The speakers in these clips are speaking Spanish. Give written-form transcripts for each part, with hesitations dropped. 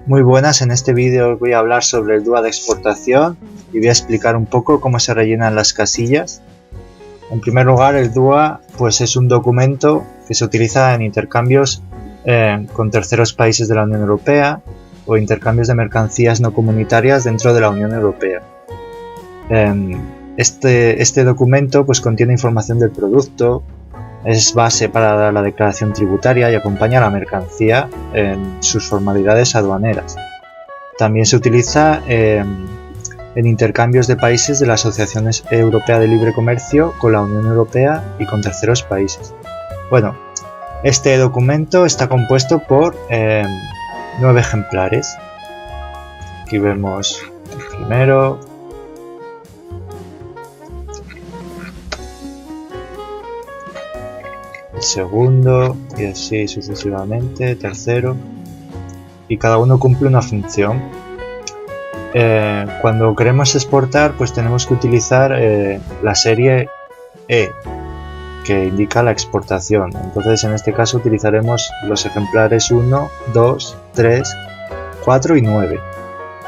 Muy buenas, en este vídeo os voy a hablar sobre el DUA de exportación y voy a explicar un poco cómo se rellenan las casillas. En primer lugar, el DUA pues es un documento que se utiliza en intercambios con terceros países de la Unión Europea o intercambios de mercancías no comunitarias dentro de la Unión Europea. Este documento pues contiene información del producto, es base para la declaración tributaria y acompaña a la mercancía en sus formalidades aduaneras. También se utiliza en intercambios de países de la Asociación Europea de Libre Comercio con la Unión Europea y con terceros países. Bueno, este documento está compuesto por 9 ejemplares. Aquí vemos el primero, el segundo y así sucesivamente, tercero, y cada uno cumple una función. Cuando queremos exportar pues tenemos que utilizar la serie E, que indica la exportación. Entonces en este caso utilizaremos los ejemplares 1, 2, 3, 4 y 9.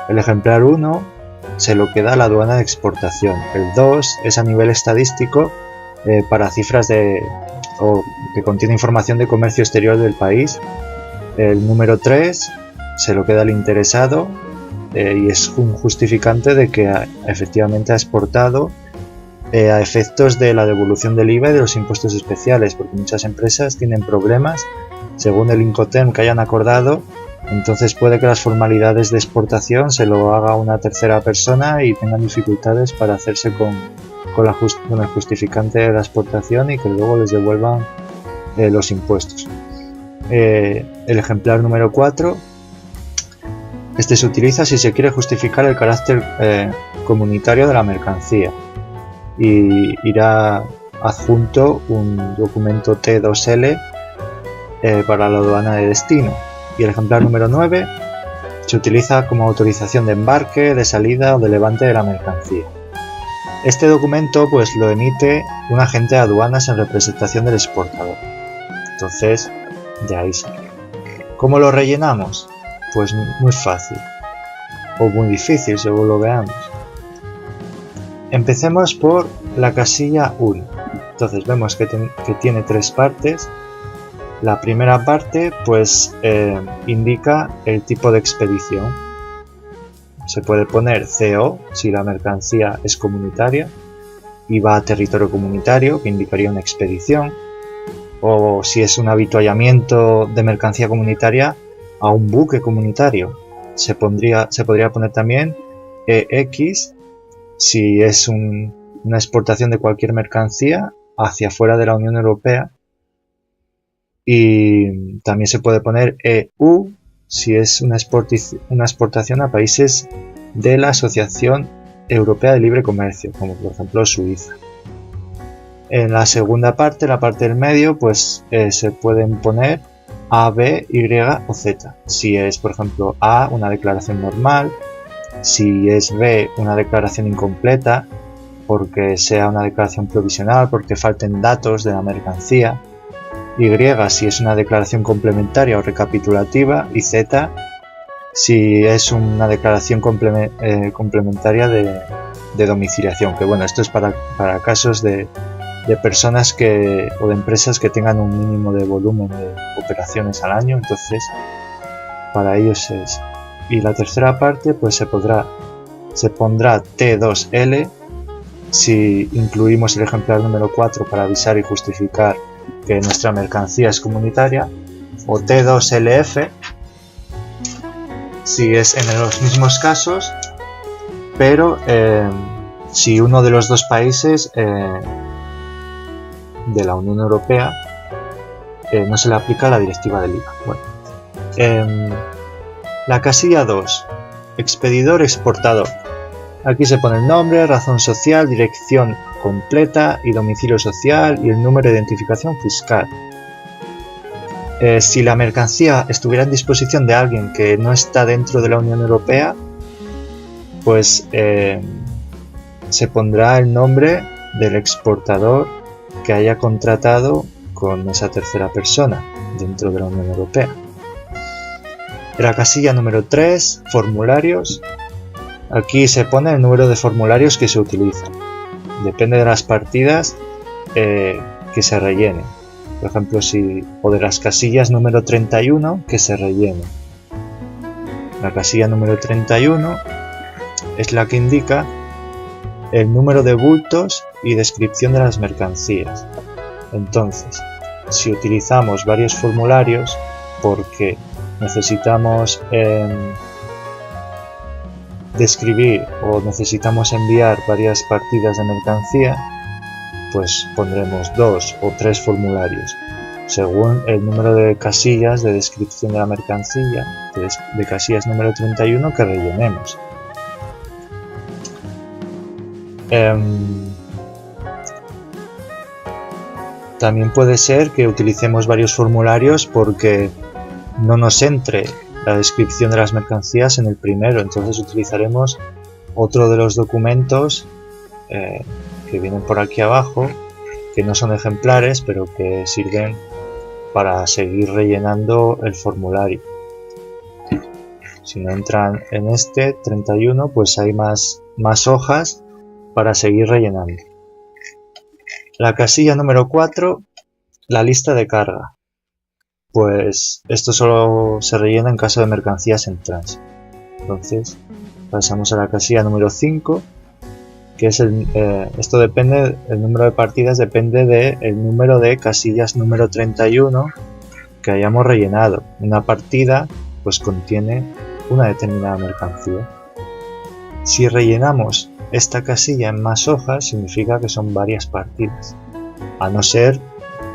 El ejemplar 1 se lo queda a la aduana de exportación. El 2 es a nivel estadístico para cifras que contiene información de comercio exterior del país. El número 3 se lo queda al interesado y es un justificante de que efectivamente ha exportado a efectos de la devolución del IVA y de los impuestos especiales, porque muchas empresas tienen problemas según el Incoterm que hayan acordado. Entonces puede que las formalidades de exportación se lo haga una tercera persona y tengan dificultades para hacerse con el justificante de la exportación y que luego les devuelvan los impuestos. El ejemplar número 4, este se utiliza si se quiere justificar el carácter comunitario de la mercancía y irá adjunto un documento T2L para la aduana de destino. Y el ejemplar número 9 se utiliza como autorización de embarque, de salida o de levante de la mercancía. Este documento pues lo emite un agente de aduanas en representación del exportador. Entonces, de ahí sale. ¿Cómo lo rellenamos? Pues muy fácil o muy difícil según lo veamos. Empecemos por la casilla 1. Entonces vemos que tiene 3 partes. La primera parte pues indica el tipo de expedición. Se puede poner CO si la mercancía es comunitaria y va a territorio comunitario, que indicaría una expedición, o si es un avituallamiento de mercancía comunitaria a un buque comunitario. Se podría poner también EX si es una exportación de cualquier mercancía hacia fuera de la Unión Europea. Y también se puede poner EU si es una exportación a países de la Asociación Europea de Libre Comercio, como por ejemplo Suiza. En la segunda parte, la parte del medio, pues se pueden poner A, B, Y o Z. Si es, por ejemplo, A, una declaración normal, si es B, una declaración incompleta, porque sea una declaración provisional, porque falten datos de la mercancía. Y si es una declaración complementaria o recapitulativa, y Z si es una declaración complementaria de domiciliación, que bueno, esto es para casos de personas o de empresas que tengan un mínimo de volumen de operaciones al año, entonces para ellos es. Y la tercera parte pues se pondrá T2L si incluimos el ejemplar número 4 para avisar y justificar que nuestra mercancía es comunitaria, o T2LF si es en los mismos casos, pero si uno de los dos países de la Unión Europea no se le aplica la directiva del IVA. Bueno, la casilla 2, expedidor exportador. Aquí se pone el nombre, razón social, dirección completa y domicilio social y el número de identificación fiscal. Si la mercancía estuviera en disposición de alguien que no está dentro de la Unión Europea, pues se pondrá el nombre del exportador que haya contratado con esa tercera persona dentro de la Unión Europea. En la casilla número 3, formularios, aquí se pone el número de formularios que se utilizan. Depende de las partidas que se rellenen. Por ejemplo, o de las casillas número 31 que se rellenen. La casilla número 31 es la que indica el número de bultos y descripción de las mercancías. Entonces, si utilizamos varios formularios porque necesitamos describir o necesitamos enviar varias partidas de mercancía, pues pondremos 2 o 3 formularios según el número de casillas de descripción de la mercancía de casillas número 31 que rellenemos. También puede ser que utilicemos varios formularios porque no nos entre la descripción de las mercancías en el primero, entonces utilizaremos otro de los documentos que vienen por aquí abajo, que no son ejemplares pero que sirven para seguir rellenando el formulario. Si no entran en este 31, pues hay más hojas para seguir rellenando. La casilla número 4, la lista de carga. Pues esto solo se rellena en caso de mercancías en tránsito. Entonces pasamos a la casilla número 5, que es esto depende, el número de partidas depende del número de casillas número 31 que hayamos rellenado. Una partida pues contiene una determinada mercancía. Si rellenamos esta casilla en más hojas, significa que son varias partidas, a no ser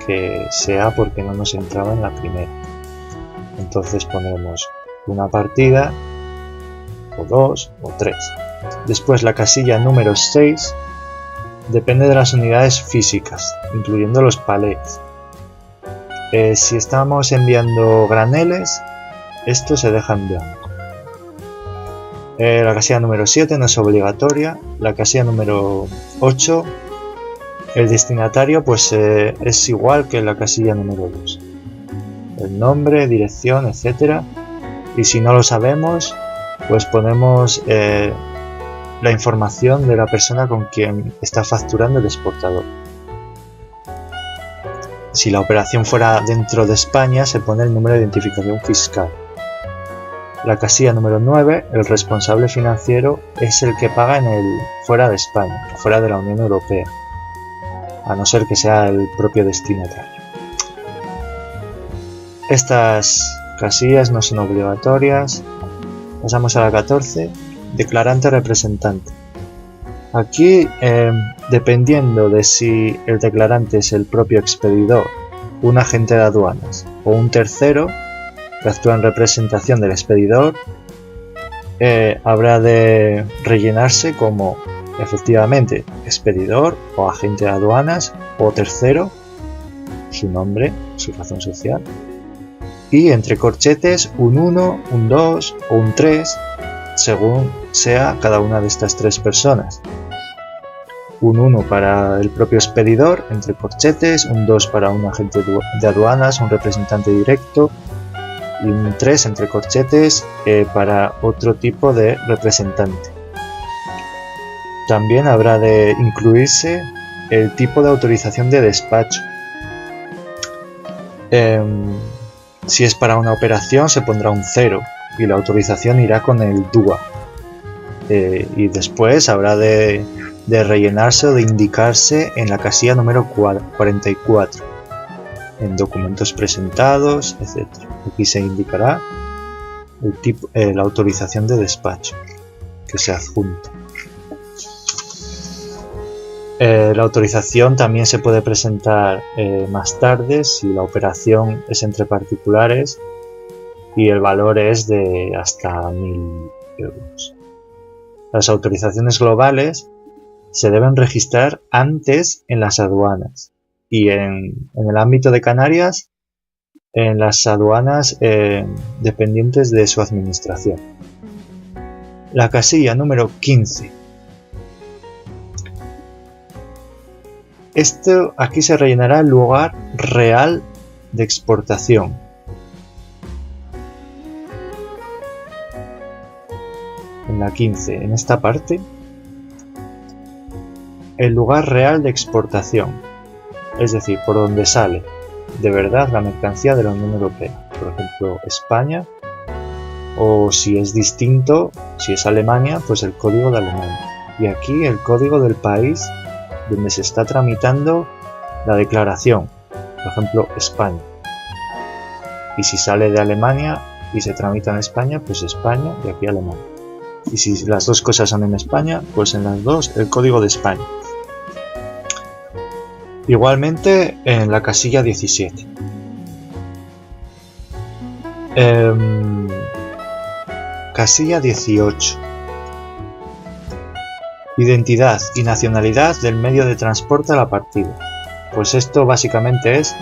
que sea porque no nos entraba en la primera. Entonces ponemos una partida, o 2, o 3. Después la casilla número 6 depende de las unidades físicas, incluyendo los palets. Si estamos enviando graneles, esto se deja en blanco. La casilla número 7 no es obligatoria. La casilla número 8, el destinatario, pues es igual que la casilla número 2. El nombre, dirección, etcétera. Y si no lo sabemos, pues ponemos la información de la persona con quien está facturando el exportador. Si la operación fuera dentro de España, se pone el número de identificación fiscal. La casilla número 9, el responsable financiero, es el que paga fuera de España, fuera de la Unión Europea, a no ser que sea el propio destinatario. Estas casillas no son obligatorias. Pasamos a la 14, declarante representante. Aquí, dependiendo de si el declarante es el propio expedidor, un agente de aduanas o un tercero que actúa en representación del expedidor, habrá de rellenarse como efectivamente expedidor o agente de aduanas o tercero, su nombre, su razón social, y entre corchetes un 1, un 2 o un 3 según sea cada una de estas tres personas. Un 1 para el propio expedidor, entre corchetes, un 2 para un agente de aduanas, un representante directo, y un 3 entre corchetes para otro tipo de representante. También habrá de incluirse el tipo de autorización de despacho. Si es para una operación se pondrá un 0 y la autorización irá con el DUA. Y después habrá de rellenarse o de indicarse en la casilla número 44, en documentos presentados, etc. Aquí se indicará la autorización de despacho que se adjunta. La autorización también se puede presentar más tarde si la operación es entre particulares y el valor es de hasta 1000 euros. Las autorizaciones globales se deben registrar antes en las aduanas y en el ámbito de Canarias en las aduanas dependientes de su administración. La casilla número 15. Aquí se rellenará el lugar real de exportación. en la 15, en esta parte, el lugar real de exportación, es decir, por donde sale de verdad la mercancía de la Unión Europea. Por ejemplo, España, o si es distinto, si es Alemania, pues el código de Alemania. Y aquí el código del país donde se está tramitando la declaración, por ejemplo, España. Y si sale de Alemania y se tramita en España, pues España y aquí Alemania. Y si las dos cosas son en España, pues en las dos el código de España. Igualmente en la casilla 17. Casilla 18. Identidad y nacionalidad del medio de transporte a la partida. Pues esto básicamente es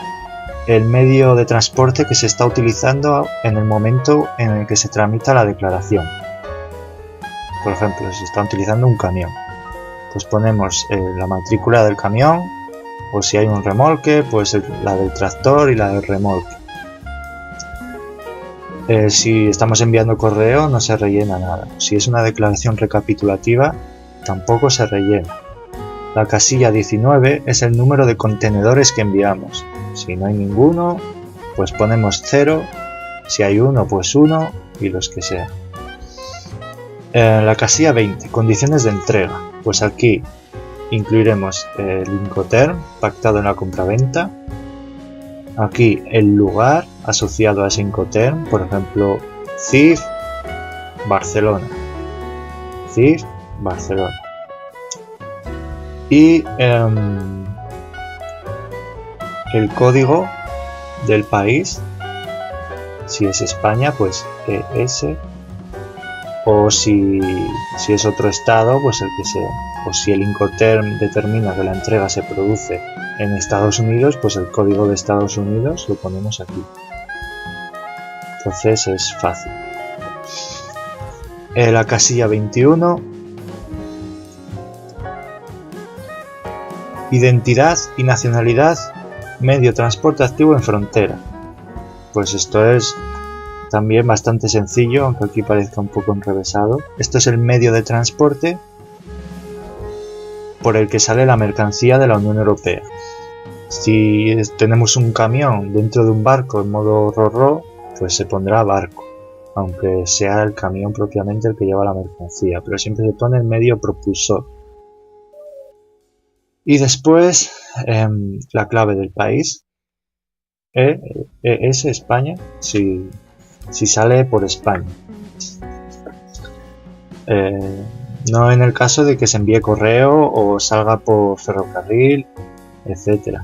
el medio de transporte que se está utilizando en el momento en el que se tramita la declaración. Por ejemplo, se está utilizando un camión. Pues ponemos la matrícula del camión, o si hay un remolque, pues la del tractor y la del remolque. Si estamos enviando correo, no se rellena nada. Si es una declaración recapitulativa, tampoco se rellena. La casilla 19 es el número de contenedores que enviamos. Si no hay ninguno, pues ponemos 0. Si hay uno, pues 1 y los que sean. La casilla 20, condiciones de entrega. Pues aquí incluiremos el Incoterm pactado en la compraventa. Aquí el lugar asociado a ese Incoterm, por ejemplo, CIF Barcelona. CIF Barcelona. Y el código del país, si es España, pues ES, o si es otro estado, pues el que sea. O si el Incoterm determina que la entrega se produce en Estados Unidos, pues el código de Estados Unidos lo ponemos aquí. Entonces es fácil. La casilla 21. Identidad y nacionalidad medio transporte activo en frontera. Pues esto es también bastante sencillo, aunque aquí parezca un poco enrevesado. Esto es el medio de transporte por el que sale la mercancía de la Unión Europea. Si tenemos un camión dentro de un barco en modo RoRo, pues se pondrá barco, aunque sea el camión propiamente el que lleva la mercancía, pero siempre se pone el medio propulsor. Y después la clave del país, es España, si sale por España. No en el caso de que se envíe correo o salga por ferrocarril, etc.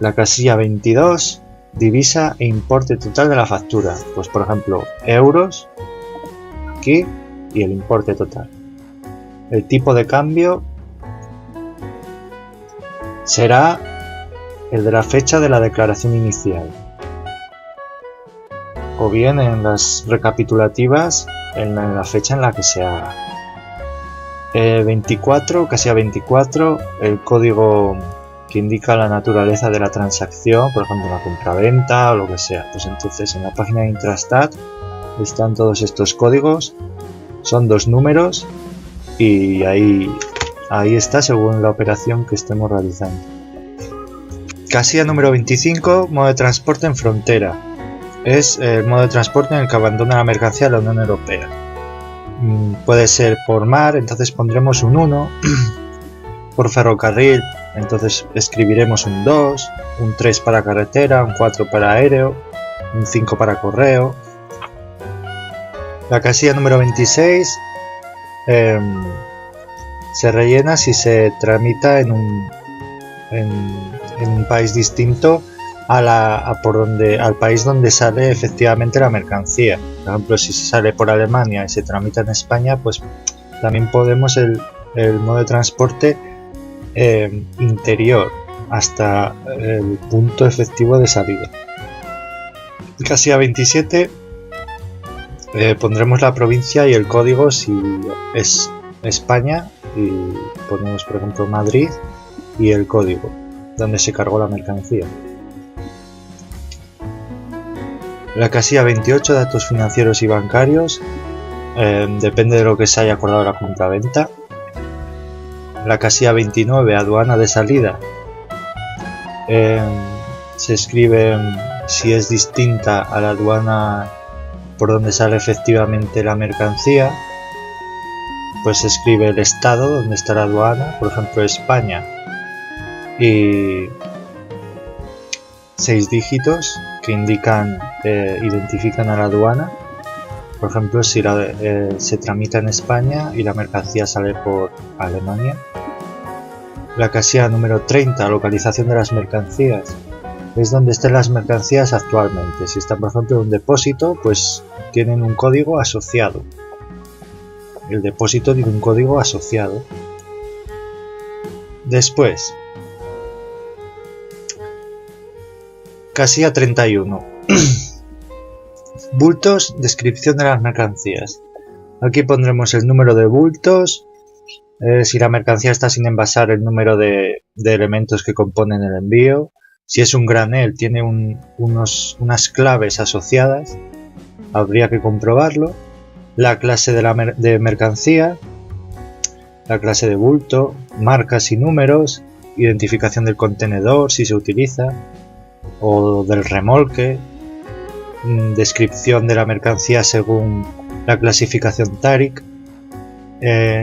La casilla 22, divisa e importe total de la factura. Pues por ejemplo, euros, aquí, y el importe total. El tipo de cambio será el de la fecha de la declaración inicial, o bien en las recapitulativas en la fecha en la que se haga. 24, casilla 24, el código que indica la naturaleza de la transacción, por ejemplo una compraventa o lo que sea. Pues entonces en la página de Intrastat están todos estos códigos, son 2 números y ahí está según la operación que estemos realizando. Casilla número 25, modo de transporte en frontera. Es el modo de transporte en el que abandona la mercancía de la Unión Europea. Puede ser por mar, entonces pondremos un 1. Por ferrocarril, entonces escribiremos un 2, un 3 para carretera, un 4 para aéreo, un 5 para correo. La casilla número 26 se rellena si se tramita en un país distinto al país donde sale efectivamente la mercancía. Por ejemplo, si se sale por Alemania y se tramita en España, pues también podemos el modo de transporte interior hasta el punto efectivo de salida. Casilla 27, pondremos la provincia y el código si es España y ponemos por ejemplo Madrid y el código donde se cargó la mercancía. La casilla 28, datos financieros y bancarios, depende de lo que se haya acordado la compraventa. La casilla 29, aduana de salida, se escribe si es distinta a la aduana por donde sale efectivamente la mercancía, pues se escribe el estado donde está la aduana, por ejemplo España, y 6 dígitos que indican, identifican a la aduana. Por ejemplo, si se tramita en España y la mercancía sale por Alemania. La casilla número 30, localización de las mercancías, es donde estén las mercancías actualmente. Si están, por ejemplo, en un depósito, pues tienen un código asociado. El depósito tiene un código asociado. Después, casilla 31. Bultos, descripción de las mercancías. Aquí pondremos el número de bultos, si la mercancía está sin envasar, el número de elementos que componen el envío. Si es un granel, tiene unas claves asociadas, habría que comprobarlo. La clase de mercancía, la clase de bulto, marcas y números, identificación del contenedor si se utiliza, o del remolque, descripción de la mercancía según la clasificación TARIC.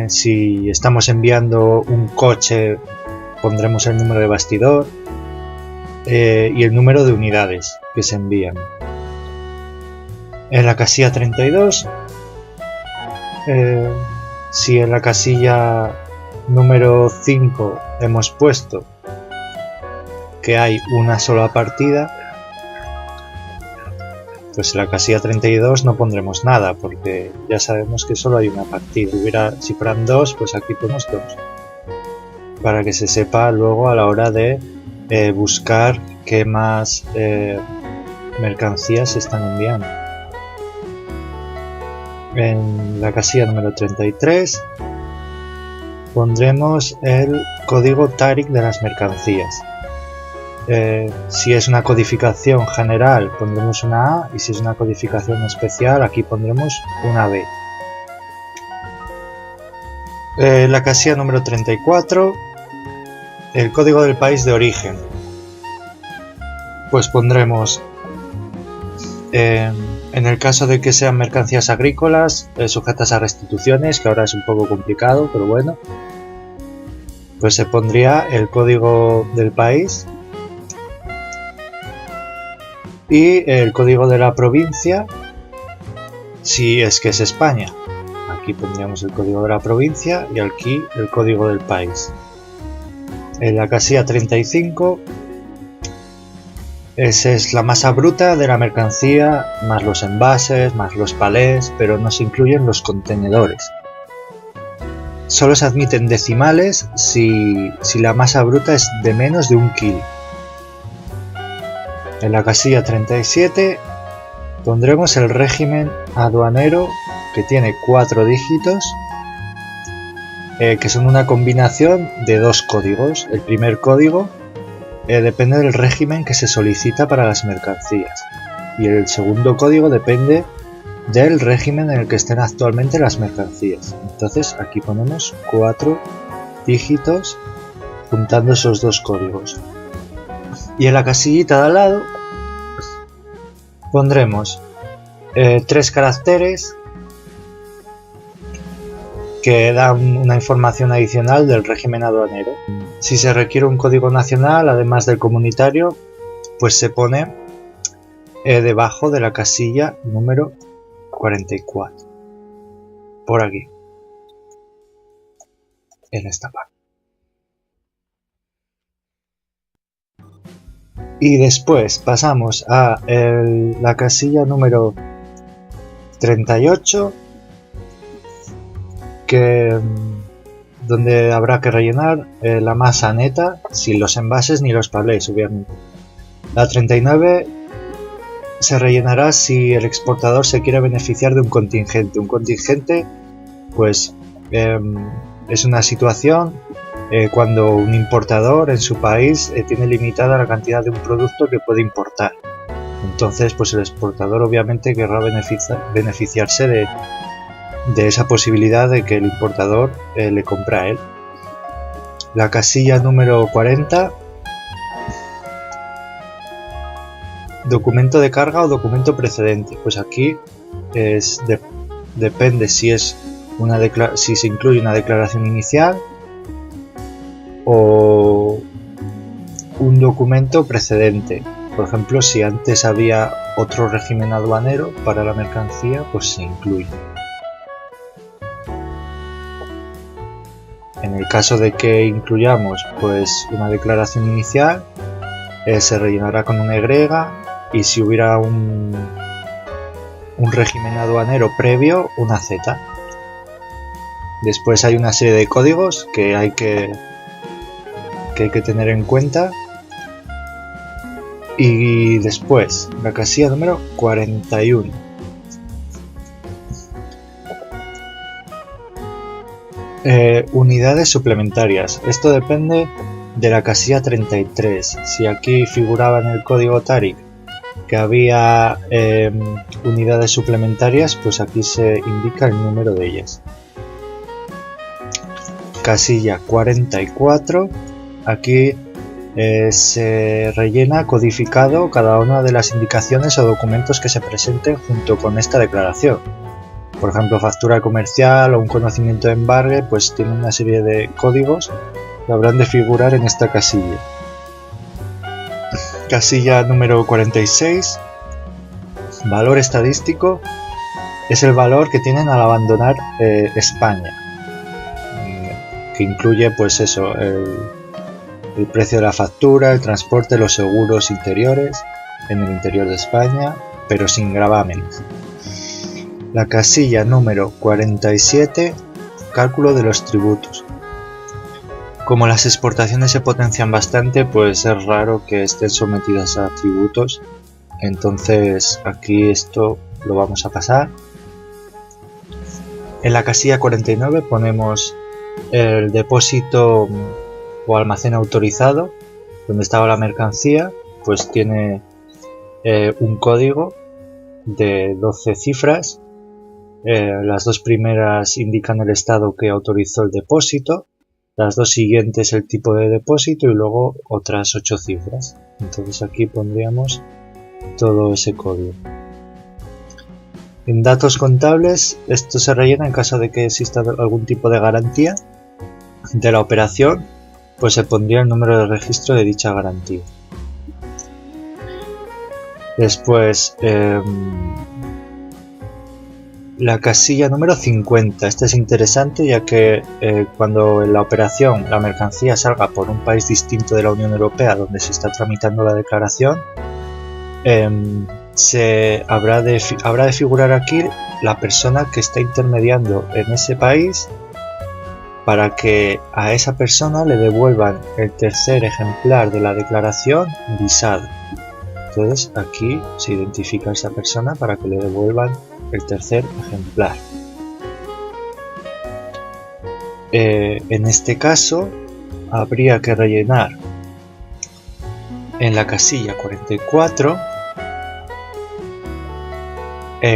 Si estamos enviando un coche, pondremos el número de bastidor y el número de unidades que se envían. En la casilla 32, si en la casilla número 5 hemos puesto que hay una sola partida, pues en la casilla 32 no pondremos nada, porque ya sabemos que solo hay una partida. Si fueran 2, pues aquí ponemos 2, para que se sepa luego a la hora de buscar qué más mercancías se están enviando. En la casilla número 33 pondremos el código TARIC de las mercancías. Si es una codificación general, pondremos una A, y si es una codificación especial, aquí pondremos una B. La casilla número 34, el código del país de origen. Pues pondremos, en el caso de que sean mercancías agrícolas, sujetas a restituciones, que ahora es un poco complicado, pero bueno, pues se pondría el código del país y el código de la provincia, si es que es España. Aquí pondríamos el código de la provincia y aquí el código del país. En la casilla 35, esa es la masa bruta de la mercancía, más los envases, más los palés, pero no se incluyen los contenedores. Solo se admiten decimales si la masa bruta es de menos de 1 kilo. En la casilla 37 pondremos el régimen aduanero, que tiene 4 dígitos, que son una combinación de 2 códigos. El primer código depende del régimen que se solicita para las mercancías, y el segundo código depende del régimen en el que estén actualmente las mercancías. Entonces aquí ponemos 4 dígitos juntando esos 2 códigos. Y en la casillita de al lado pondremos 3 caracteres que dan una información adicional del régimen aduanero. Si se requiere un código nacional, además del comunitario, pues se pone debajo de la casilla número 44. Por aquí. En esta parte. Y después pasamos a la casilla número 38, donde habrá que rellenar la masa neta, sin los envases ni los palés, obviamente. La 39 se rellenará si el exportador se quiere beneficiar de un contingente. Un contingente, pues, es una situación cuando un importador en su país tiene limitada la cantidad de un producto que puede importar. Entonces, pues el exportador obviamente querrá beneficiarse de esa posibilidad de que el importador le compre a él. La casilla número 40, documento de carga o documento precedente. Pues aquí depende si si se incluye una declaración inicial o un documento precedente. Por ejemplo, si antes había otro régimen aduanero para la mercancía, pues se incluye. En el caso de que incluyamos pues una declaración inicial, se rellenará con una Y, y si hubiera un régimen aduanero previo, una Z. Después hay una serie de códigos que hay que tener en cuenta. Y después, la casilla número 41. Unidades suplementarias. Esto depende de la casilla 33. Si aquí figuraba en el código TARIC que había unidades suplementarias, pues aquí se indica el número de ellas. Casilla 44. Aquí se rellena codificado cada una de las indicaciones o documentos que se presenten junto con esta declaración. Por ejemplo, factura comercial o un conocimiento de embargue, pues tiene una serie de códigos que habrán de figurar en esta casilla. Casilla número 46. Valor estadístico es el valor que tienen al abandonar España, que incluye pues eso, el precio de la factura, el transporte, los seguros interiores en el interior de España, pero sin gravámenes. La casilla número 47, cálculo de los tributos. Como las exportaciones se potencian bastante, pues es raro que estén sometidas a tributos, entonces aquí esto lo vamos a pasar. En la casilla 49 ponemos el depósito o almacén autorizado, donde estaba la mercancía, pues tiene un código de 12 cifras. Las dos primeras indican el estado que autorizó el depósito, las dos siguientes el tipo de depósito y luego otras 8 cifras. Entonces aquí pondríamos todo ese código. En datos contables, esto se rellena en caso de que exista algún tipo de garantía de la operación, pues se pondría el número de registro de dicha garantía. Después, la casilla número 50. Esta es interesante ya que cuando en la operación la mercancía salga por un país distinto de la Unión Europea donde se está tramitando la declaración, habrá de figurar aquí la persona que está intermediando en ese país para que a esa persona le devuelvan el tercer ejemplar de la declaración visado. Entonces aquí se identifica a esa persona para que le devuelvan el tercer ejemplar. En este caso habría que rellenar en la casilla 44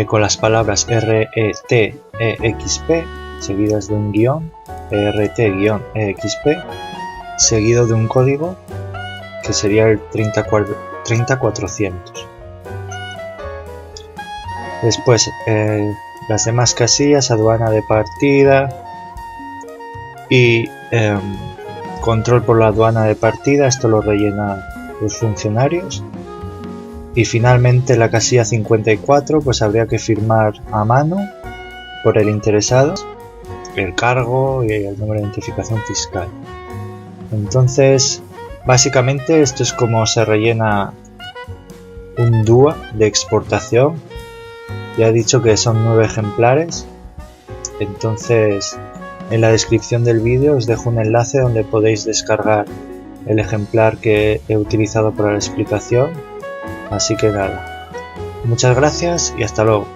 con las palabras RETEXP seguidas de un guión, RT-EXP seguido de un código que sería el 30400. Después las demás casillas, aduana de partida y control por la aduana de partida, esto lo rellenan los funcionarios. Y finalmente la casilla 54, pues habría que firmar a mano por el interesado el cargo y el número de identificación fiscal. Entonces, básicamente esto es como se rellena un DUA de exportación. Ya he dicho que son 9 ejemplares, entonces en la descripción del vídeo os dejo un enlace donde podéis descargar el ejemplar que he utilizado para la explicación. Así que nada, muchas gracias y hasta luego.